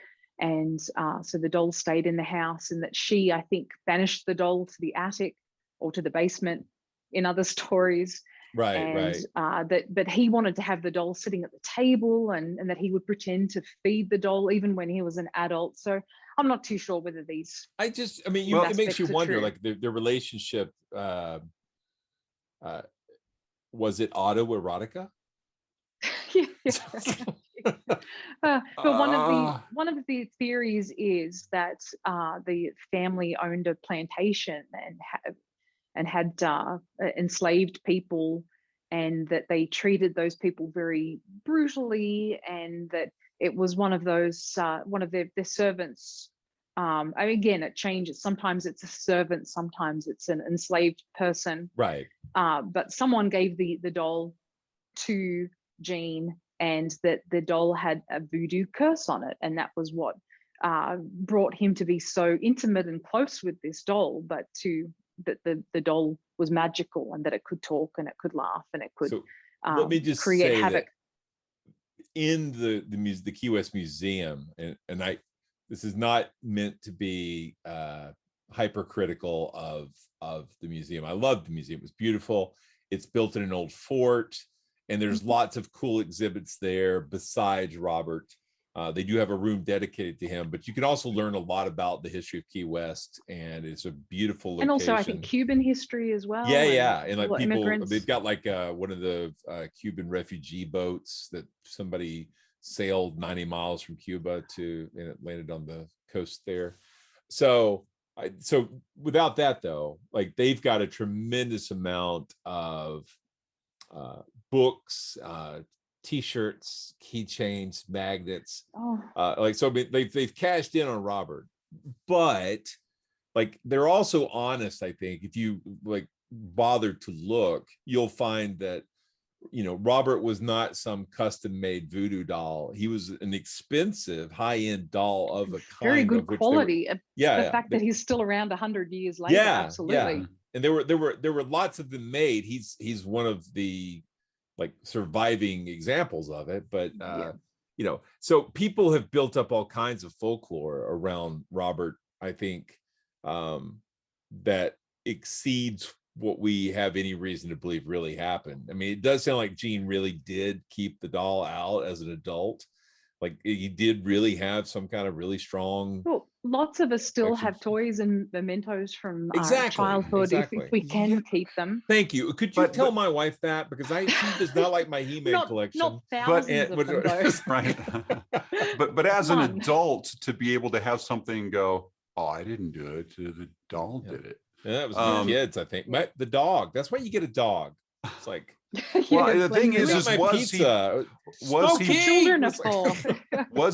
And so the doll stayed in the house, and that she, I think, banished the doll to the attic or to the basement in other stories. Right. But he wanted to have the doll sitting at the table, and that he would pretend to feed the doll even when he was an adult. So I'm not too sure whether these. It makes you wonder, like the relationship. Was it autoerotica? But one of the theories is that the family owned a plantation and had enslaved people, and that they treated those people very brutally, and that it was one of their servants. Again, it changes. Sometimes it's a servant, sometimes it's an enslaved person. Right. But someone gave the doll to Jean, and that the doll had a voodoo curse on it, and that was what brought him to be so intimate and close with this doll. But that the doll was magical, and that it could talk and it could laugh and it could let me just create say havoc. In the Key West Museum, and this is not meant to be hypercritical of the museum. I love the museum. It was beautiful. It's built in an old fort, and there's lots of cool exhibits there besides Robert. They do have a room dedicated to him, but you can also learn a lot about the history of Key West, and it's a beautiful location. And also, I think Cuban history as well. Yeah, and like people, immigrants. they've got like one of the Cuban refugee boats that somebody sailed 90 miles from Cuba and it landed on the coast there. So without that though, like they've got a tremendous amount of books, t-shirts, keychains, magnets. They've cashed in on Robert, but like they're also honest. I think if you like bother to look, you'll find that Robert was not some custom-made voodoo doll. He was an expensive, high-end doll of a kind. Very good quality. The fact that he's still around 100 years later, absolutely. Yeah. And there were lots of them made. He's one of the like surviving examples of it. But so people have built up all kinds of folklore around Robert, I think, that exceeds what we have any reason to believe really happened. I mean, it does sound like Gene really did keep the doll out as an adult. Like he did really have some kind of really strong. Well, lots of us still have toys and mementos from our childhood if we can keep them. Thank you. Could you tell my wife that, because she does not like my He-Man collection. Not thousands of them, though. Right. but as an adult, to be able to have something go, oh, I didn't do it, the doll did it. Yeah, that was the kids, I think. The dog. That's why you get a dog. It's like, the thing is was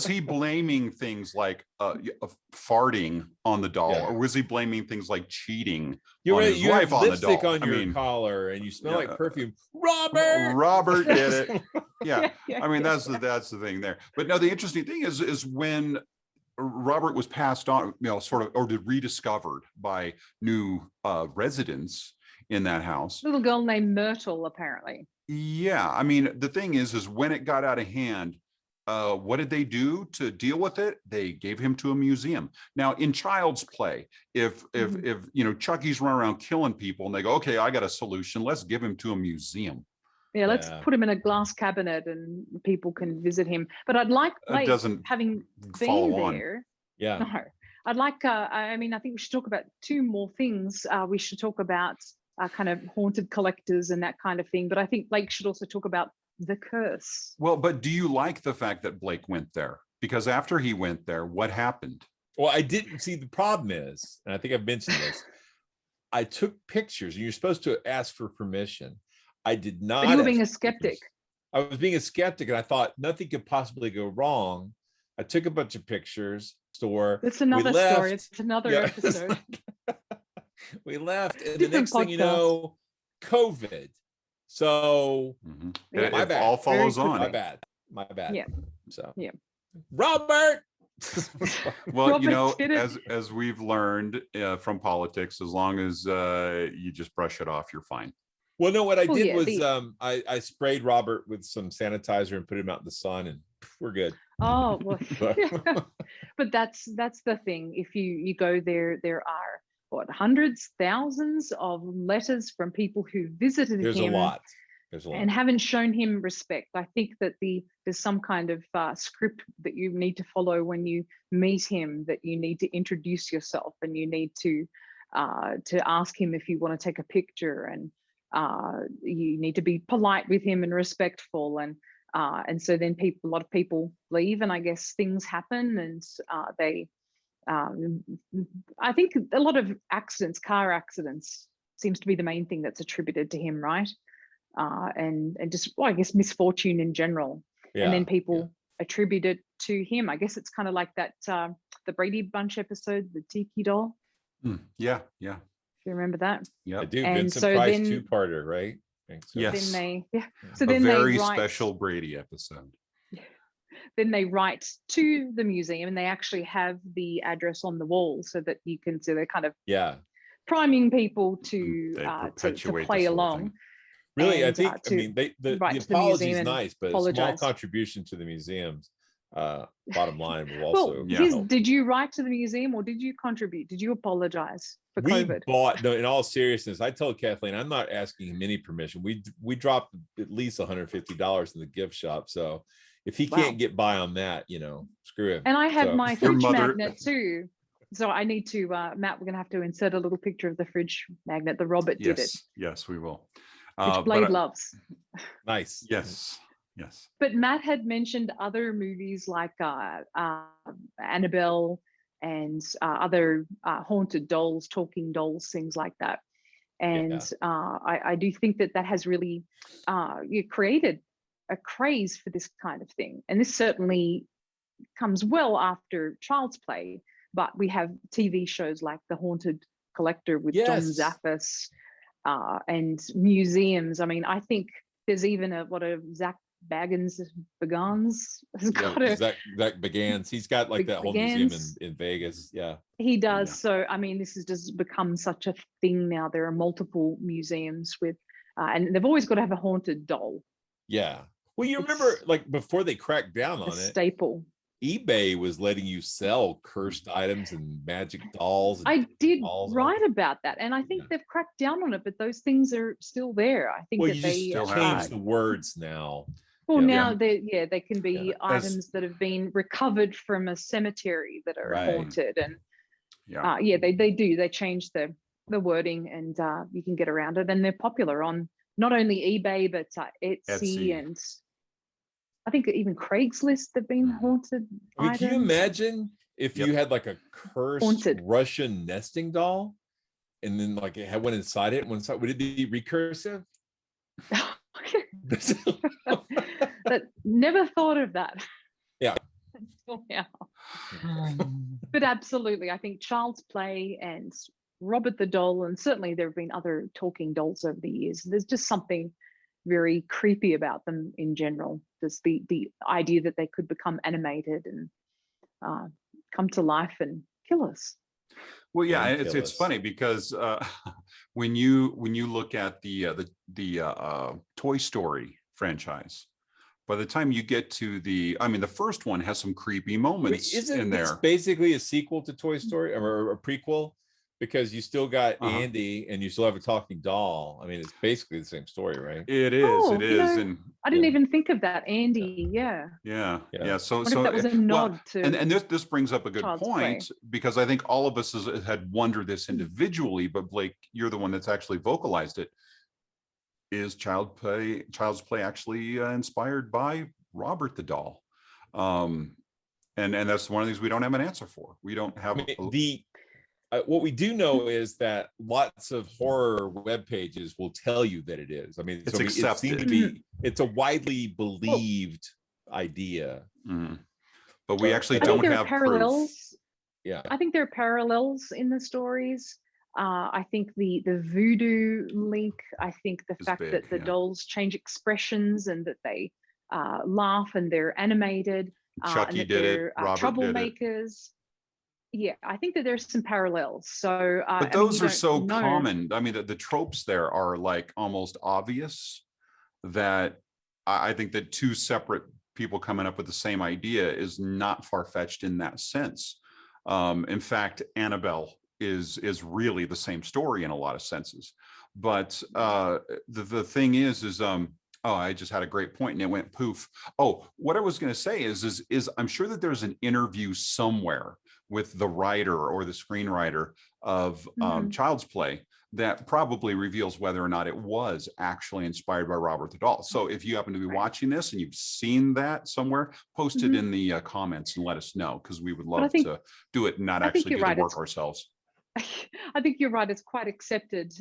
he blaming things like farting on the doll, or was he blaming things like cheating you on have his wife on the doll? Lipstick on your collar, and you smell like perfume. Robert did it. Yeah. I mean, that's the thing there. But no, the interesting thing is when Robert was passed on, or rediscovered by new residents in that house. Little girl named Myrtle, apparently. Yeah, I mean, the thing is when it got out of hand, what did they do to deal with it? They gave him to a museum. Now, in Child's Play, if Chucky's run around killing people, and they go, okay, I got a solution, let's give him to a museum. Yeah, let's put him in a glass cabinet and people can visit him. But I'd like, having been there. Yeah. No, I'd like, I think we should talk about two more things. We should talk about kind of haunted collectors and that kind of thing. But I think Blake should also talk about the curse. Well, but do you like the fact that Blake went there? Because after he went there, what happened? Well, I didn't see. The problem is, and I think I've mentioned this, I took pictures, and you're supposed to ask for permission. I did not. But you were being a skeptic. I was being a skeptic, and I thought nothing could possibly go wrong. I took a bunch of pictures. It's another story. It's another episode. We left, and the next thing you know, COVID. So my bad. All follows on. My bad. Yeah. So Robert. Well, as we've learned from politics, as long as you just brush it off, you're fine. Well, no, what I did was I sprayed Robert with some sanitizer and put him out in the sun, and we're good. Oh, well, but that's the thing. If you go there, there are hundreds, thousands of letters from people who visited him. There's a lot. And haven't shown him respect. I think that there's some kind of script that you need to follow when you meet him, that you need to introduce yourself, and you need to ask him if you want to take a picture, and you need to be polite with him and respectful. And And so then a lot of people leave, and I guess things happen, and I think a lot of car accidents seems to be the main thing that's attributed to him, right? And just, well, I guess misfortune in general. And then people attribute it to him. I guess it's kind of like that, the Brady Bunch episode, the Tiki Doll. Yeah. Do you remember that? Yeah. I do. And Vincent so Price then- two-parter, right? So. Yes. So A then very they write, special Brady episode. then they write to the museum, and they actually have the address on the wall so that you can see, they're kind of priming people to They to perpetuate play this whole along. thing. Really, I And, think, I to mean, the write to the apology museum is and nice, but a small apologize. contribution to the museum's bottom line will Well, also here's, did you write to the museum, or did you contribute? Did you apologize for COVID? No, in all seriousness, I told Kathleen I'm not asking him any permission. We dropped at least $150 in the gift shop, so if he can't get by on that, screw him. And I have my Your fridge mother- magnet too. So I need to, Matt, we're going to have to insert a little picture of the fridge magnet. The Robert did it, Yes, we will. which Blade loves. Nice. Yes. But Matt had mentioned other movies like Annabelle and other haunted dolls, talking dolls, things like that. And I do think that has really created a craze for this kind of thing. And this certainly comes well after Child's Play, but we have TV shows like The Haunted Collector with John Zaffis, and museums. I mean, I think there's even a Zach Bagans has got Zach Bagans. He's got like that whole museum in Vegas. Yeah, he does. Yeah. So I mean, this has just become such a thing now. There are multiple museums with, and they've always got to have a haunted doll. Yeah. Well, you remember, like, before they cracked down on it, staple. eBay was letting you sell cursed items and magic dolls. And I did write about that, and I think they've cracked down on it, but those things are still there. I think that they still change the words now. Well, now they can be items that have been recovered from a cemetery that are haunted, and they change the wording, and you can get around it, and they're popular on not only eBay but Etsy and I think even Craigslist. They've been haunted. I mean, can you imagine if you had like a cursed haunted Russian nesting doll, and then like it went inside it? Would it be recursive? But never thought of that. Yeah. Until now. But absolutely, I think Child's Play and Robert the Doll, and certainly there have been other talking dolls over the years. There's just something very creepy about them in general. Just the idea that they could become animated and come to life and kill us. Well, yeah, it's funny because when you look at the Toy Story franchise, by the time you get to the first one has some creepy moments in there. It's basically a sequel to Toy Story, or a prequel, because you still got Andy and you still have a talking doll. I mean, it's basically the same story, right? It is. And I didn't even think of that, Andy. Yeah. So that was a nod to. And this brings up a good Child's point, Play. because I think all of us had wondered this individually, but Blake, you're the one that's actually vocalized it. Is Child's Play actually inspired by Robert the Doll? And that's one of these we don't have an answer for. We don't have what we do know is that lots of horror web pages will tell you that it is. I mean, it's accepted. It seemed to be, it's a widely believed idea. Mm-hmm. But we actually I think don't there have are parallels. proof. Yeah, I think there are parallels in the stories. I think the voodoo link. I think the fact that the dolls change expressions and that they laugh and they're animated. Chucky and that did they're it. Robert troublemakers. did it. Yeah, I think that there's some parallels. So, but those are so common. I mean, the tropes there are like almost obvious, that I think that two separate people coming up with the same idea is not far-fetched in that sense. In fact, Annabelle is really the same story in a lot of senses. But the thing is I just had a great point and it went poof. Oh, what I was going to say is I'm sure that there's an interview somewhere with the writer or the screenwriter of Child's Play that probably reveals whether or not it was actually inspired by Robert the Doll. So if you happen to be watching this and you've seen that somewhere, post it in the comments and let us know, because we would love to do it and not actually do the work ourselves. I think you're right. It's quite accepted,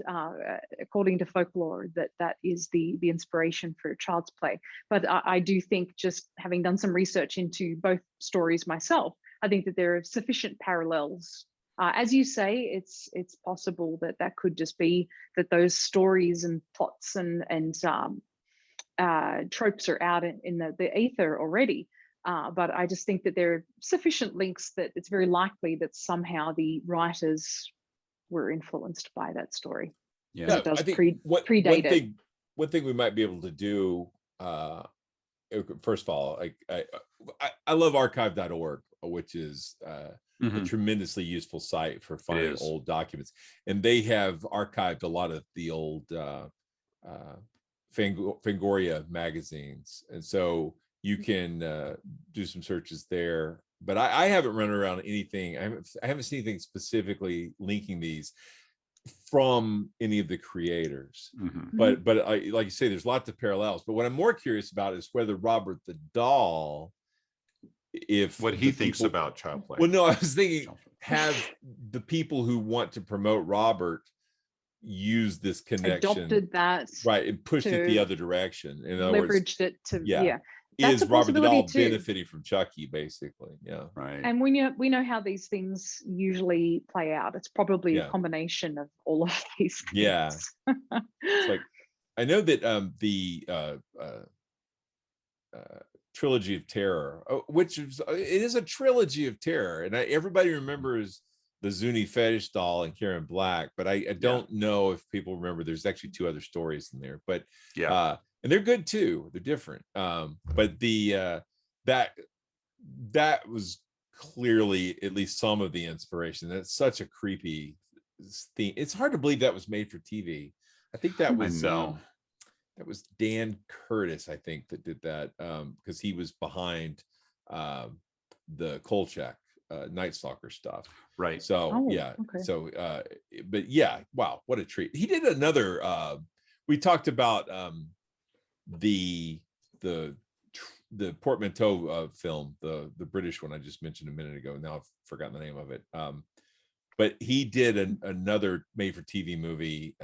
according to folklore, that is the inspiration for Child's Play. But I do think, just having done some research into both stories myself, I think that there are sufficient parallels. As you say, it's possible that could just be that those stories and plots and tropes are out in the ether already. But I just think that there are sufficient links that it's very likely that somehow the writers were influenced by that story. Yeah, it does I think predate it. One thing we might be able to do, first of all, I love archive.org, which is a tremendously useful site for finding old documents. And they have archived a lot of the old Fangoria magazines. And so you can do some searches there, but I haven't run around anything. I haven't seen anything specifically linking these from any of the creators. But like you say, there's lots of parallels. But what I'm more curious about is whether Robert the Doll, what he thinks about Child Play. Well, no, I was thinking, have the people who want to promote Robert use this connection, adopted that, right, and pushed it the other direction. In other leveraged words, it to is Robert the Doll benefiting from Chucky, basically? Yeah, right. And we know how these things usually play out. It's probably a combination of all of these things. Yeah, it's like, I know that the Trilogy of Terror, which it is a trilogy of terror, and everybody remembers the Zuni fetish doll and Karen Black, but I don't know if people remember there's actually 2 other stories in there. But and they're good too. They're different. But the that was clearly at least some of the inspiration. That's such a creepy theme. It's hard to believe that was made for TV. I think that was that was Dan Curtis, I think, that did that, because he was behind the Kolchak Night Stalker stuff. Right. So so but yeah, wow, what a treat. He did another we talked about the portmanteau film, the British one I just mentioned a minute ago. Now I've forgotten the name of it. But he did another made for TV movie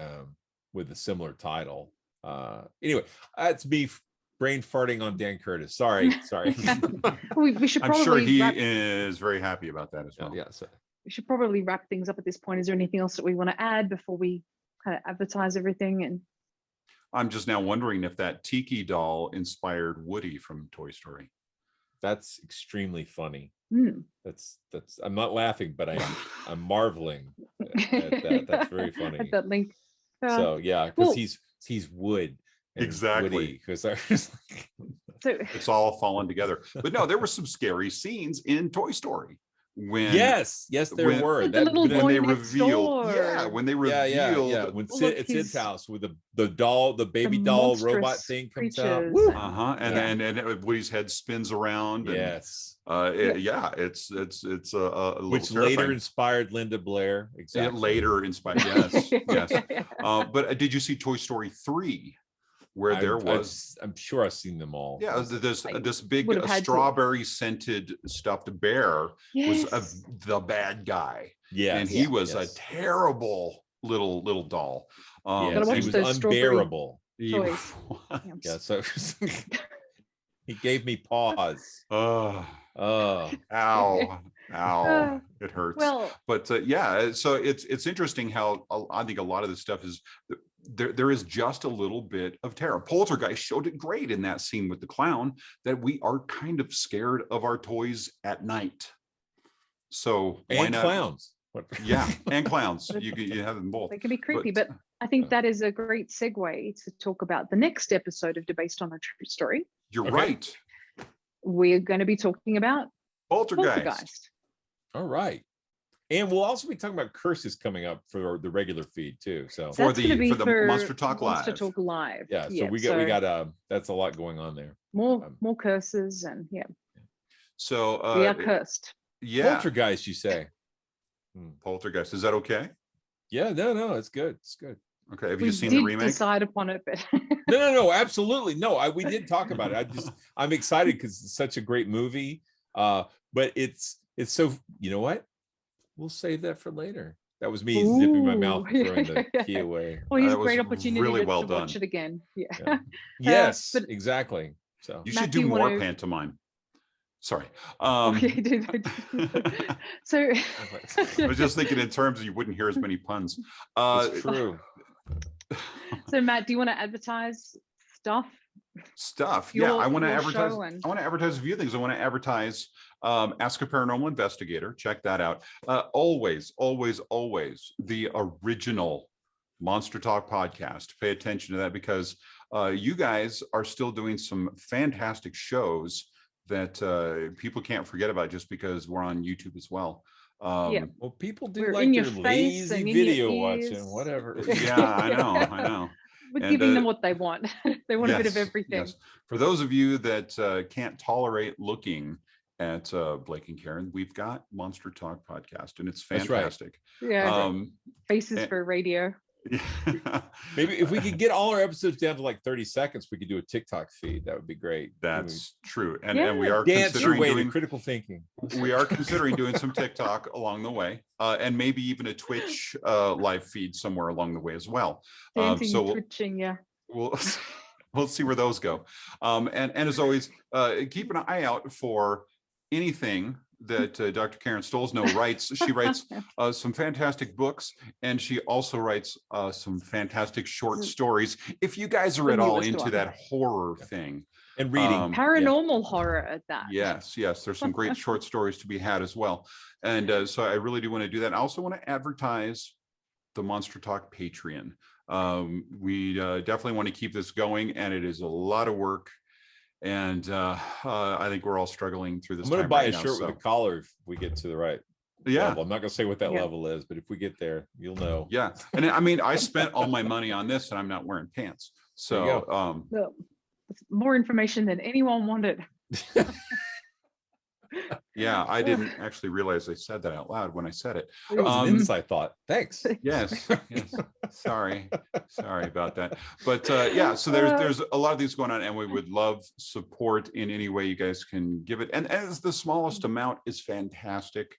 with a similar title. Anyway, that's me brain farting on Dan Curtis. Sorry. we should probably, I'm sure he is very happy about that as well. Yeah, so we should probably wrap things up at this point. Is there anything else that we want to add before we kind of advertise everything? And I'm just now wondering if that Tiki doll inspired Woody from Toy Story. That's extremely funny. That's I'm not laughing, but I'm marveling at that. That's very funny. At that link. So yeah, because he's wood. Exactly. Because it's all fallen together. But no, there were some scary scenes in Toy Story. When there were. The little boy when they next revealed, door. when they revealed, when at Sid's house with the doll, the baby doll robot thing comes out. And Woody's head spins around. Yes. It's a little which terrifying. Later inspired Linda Blair. Exactly. It later inspired. Yes. But did you see Toy Story 3? Where I'm sure I've seen them all. Yeah, this big strawberry scented stuffed bear was the bad guy. Yeah, and he was a terrible little doll. He was unbearable. So he gave me pause. Ow, it hurts. Well, but so it's interesting how I think a lot of this stuff is there is just a little bit of terror. Poltergeist showed it great in that scene with the clown, that we are kind of scared of our toys at night. So why not? Clowns. Yeah, and clowns. You have them both. They can be creepy, but I think that is a great segue to talk about the next episode of Based on a True Story. You're right. We're going to be talking about Poltergeist. All right. And we'll also be talking about curses coming up for the regular feed too. So for the Monster Talk Live. Monster Talk Live. Yeah. So we got that's a lot going on there. More curses and So we are cursed. Yeah. Poltergeist, you say? Poltergeist. Is that okay? Yeah, no, it's good. It's good. Okay, have We you seen the did remake? decide upon it, but No, absolutely. No, we did talk about it. I'm excited because it's such a great movie. But it's so, you know what? We'll save that for later. That was me zipping my mouth and throwing the key away. well, here's a That was great opportunity really to, well to watch done. it again. Yeah. Yeah. Yes, but exactly. So You Matt, should do do you more wanna- pantomime. Sorry. Oh, yeah, I did. So I was just thinking in terms of you wouldn't hear as many puns. it's true. so Matt, do you want to advertise stuff? Stuff. Yeah, I want to your advertise. show and- I want to advertise a few things. I want to advertise Ask a Paranormal Investigator. Check that out. Always the original Monster Talk podcast. Pay attention to that because you guys are still doing some fantastic shows that people can't forget about just because we're on YouTube as well. Yeah. Well, people do We're like in your their face lazy and in your video ears. watching, whatever. Yeah, I know. We're And, giving them what they want. They want a bit of Yes, everything. yes. For those of you that can't tolerate looking at Blake and Karen, we've got Monster Talk podcast, and it's That's right. fantastic. Yeah. Faces and- for radio. Maybe if we could get all our episodes down to like 30 seconds, we could do a TikTok feed. That would be great. That's true, and we Yeah. are Dance your considering way to doing. critical thinking. We are considering doing some TikTok along the way, and maybe even a Twitch live feed somewhere along the way as well. Dancing, So twitching, yeah. we'll see where those go. And as always, keep an eye out for anything that Dr. Karen Stolzno writes. She writes some fantastic books, and she also writes some fantastic short stories. If you guys are The at all newest into one. that horror thing. And reading. Paranormal horror at that. Yes, there's some great short stories to be had as well. And so I really do want to do that. I also want to advertise the Monster Talk Patreon. We definitely want to keep this going, and it is a lot of work. And I think we're all struggling through this. I'm going to time buy right a now, shirt so. with a collar if we get to the right Yeah, level. I'm not going to say what that Yeah. level is, but if we get there, you'll know. yeah. And I mean, I spent all my money on this, and I'm not wearing pants. There you So Well, it's more information than anyone wanted. yeah, I didn't actually realize I said that out loud when I said it. That was an Um, inside thought. Thanks. Yes. Sorry about that. But yeah, so there's a lot of these going on, and we would love support in any way you guys can give it. And as the smallest amount is fantastic,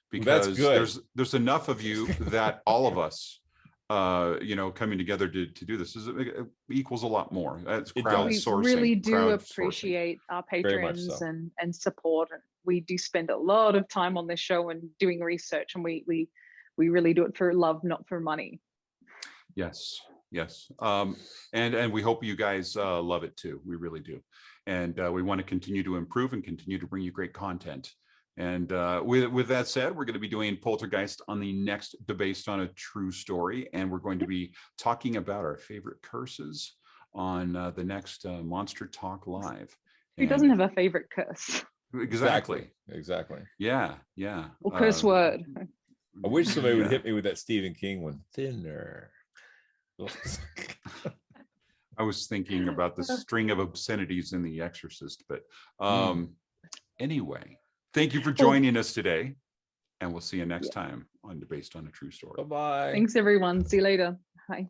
because good. there's enough of you that all of us coming together to do this it equals a lot more. That's It does. We crowdsourcing. really do crowdsourcing. appreciate our Very much patrons so. and support. And we do spend a lot of time on this show and doing research, and we really do it for love, not for money. Yes. And we hope you guys love it too. We really do. And we want to continue to improve and continue to bring you great content. And with that said, we're going to be doing Poltergeist on the next Based on a True Story. And we're going to be talking about our favorite curses on the next Monster Talk Live. Who doesn't have a favorite curse Exactly. Yeah. or curse word? I wish somebody would Yeah. hit me with that Stephen King one. Thinner. I was thinking about the string of obscenities in The Exorcist, but anyway, thank you for joining us today, and we'll see you next time on Based on a True Story. Bye-bye. Thanks, everyone. See you later. Bye.